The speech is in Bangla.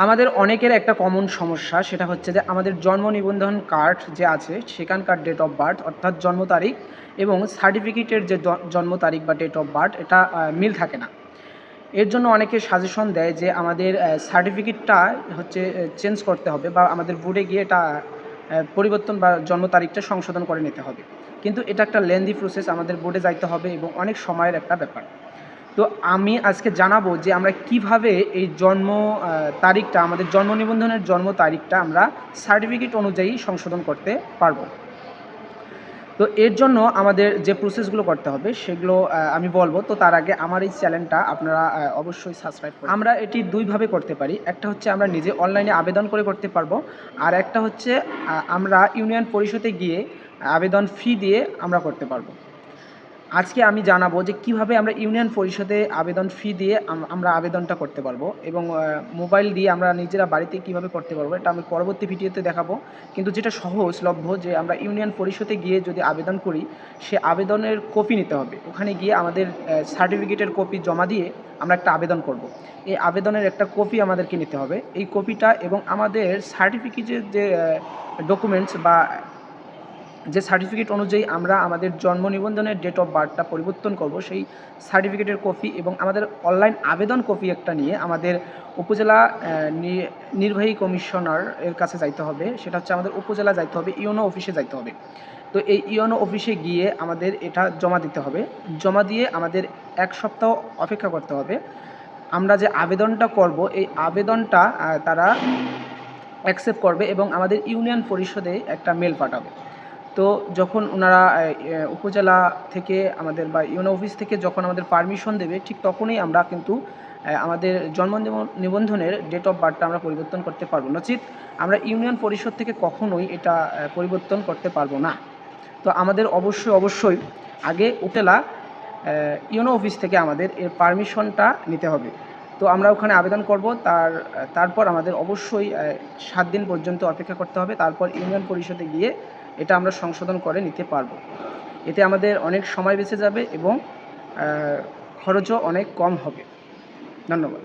আমাদের অনেকের একটা কমন সমস্যা, সেটা হচ্ছে যে আমাদের জন্ম নিবন্ধন কার্ড যে আছে সেখানকার ডেট অফ বার্থ অর্থাৎ জন্ম তারিখ এবং সার্টিফিকেটের যে জন্ম তারিখ বা ডেট অফ বার্থ এটা মিল থাকে না। এর জন্য অনেকে সাজেশন দেয় যে আমাদের সার্টিফিকেটটা হচ্ছে চেঞ্জ করতে হবে বা আমাদের বোর্ডে গিয়ে এটা পরিবর্তন বা জন্ম তারিখটা সংশোধন করে নিতে হবে। কিন্তু এটা একটা লেন্দি প্রসেস, আমাদের বোর্ডে যাইতে হবে এবং অনেক সময়ের একটা ব্যাপার। তো আমি আজকে জানাবো যে আমরা কিভাবে এই তারিখটা, আমাদের জন্ম নিবন্ধনের জন্ম তারিখটা আমরা সার্টিফিকেট অনুযায়ী সংশোধন করতে পারবো। তো এর জন্য আমাদের যে প্রসেসগুলো করতে হবে সেগুলো আমি বলবো। তো তার আগে আমার এই চ্যানেলটা আপনারা অবশ্যই সাবস্ক্রাইব করুন। আমরা এটি দুইভাবে করতে পারি। একটা হচ্ছে আমরা নিজে অনলাইনে আবেদন করে করতে পারবো, আর একটা হচ্ছে আমরা ইউনিয়ন পরিষদে গিয়ে আবেদন ফি দিয়ে আমরা করতে পারবো। আজকে আমি জানাবো যে কিভাবে আমরা ইউনিয়ন পরিষদে আবেদন ফি দিয়ে আমরা আবেদনটা করতে পারবো এবং মোবাইল দিয়ে আমরা নিজেরা বাড়িতে কিভাবে করতে পারবো, এটা আমি পরবর্তী ভিডিওতে দেখাবো। কিন্তু যেটা সহজলভ্য, যে আমরা ইউনিয়ন পরিষদে গিয়ে যদি আবেদন করি, সে আবেদনের কপি নিতে হবে। ওখানে গিয়ে আমাদের সার্টিফিকেটের কপি জমা দিয়ে আমরা একটা আবেদন করব। এই আবেদনের একটা কপি আমাদেরকে নিতে হবে। এই কপিটা এবং আমাদের সার্টিফিকেটের যে ডকুমেন্টস বা যে সার্টিফিকেট অনুযায়ী আমরা আমাদের জন্ম নিবন্ধনের ডেট অফ বার্থটা পরিবর্তন করব, সেই সার্টিফিকেটের কপি এবং আমাদের অনলাইন আবেদন কপি একটা নিয়ে আমাদের উপজেলা নির্বাহী কমিশনার এর কাছে যাইতে হবে। সেটা হচ্ছে আমাদের উপজেলা যাইতে হবে, ইউনো অফিসে যাইতে হবে। তো এই ইউনো অফিসে গিয়ে আমাদের এটা জমা দিতে হবে। জমা দিয়ে আমাদের 1 সপ্তাহ অপেক্ষা করতে হবে। আমরা যে আবেদনটা করব, এই আবেদনটা তারা অ্যাকসেপ্ট করবে এবং আমাদের ইউনিয়ন পরিষদে একটা মেল পাঠাবে। তো যখন ওনারা উপজেলা থেকে আমাদের বা ইউনো অফিস থেকে যখন আমাদের পারমিশন দেবে, ঠিক তখনই আমরা কিন্তু আমাদের জন্ম নিবন্ধনের ডেট অফ বার্থটা আমরা পরিবর্তন করতে পারবো। নচিত আমরা ইউনিয়ন পরিষদ থেকে কখনোই এটা পরিবর্তন করতে পারবো না। তো আমাদের অবশ্যই আগে উপজেলা ইউনো অফিস থেকে আমাদের এর পারমিশনটা নিতে হবে। তো আমরা ওখানে আবেদন করব, তারপর আমাদের অবশ্যই 7 দিন পর্যন্ত অপেক্ষা করতে হবে। তারপর ইউনিয়ন পরিষদে গিয়ে এটা আমরা সংশোধন করে নিতে পারবো। এতে আমাদের অনেক সময় বেঁচে যাবে এবং খরচও অনেক কম হবে। ধন্যবাদ।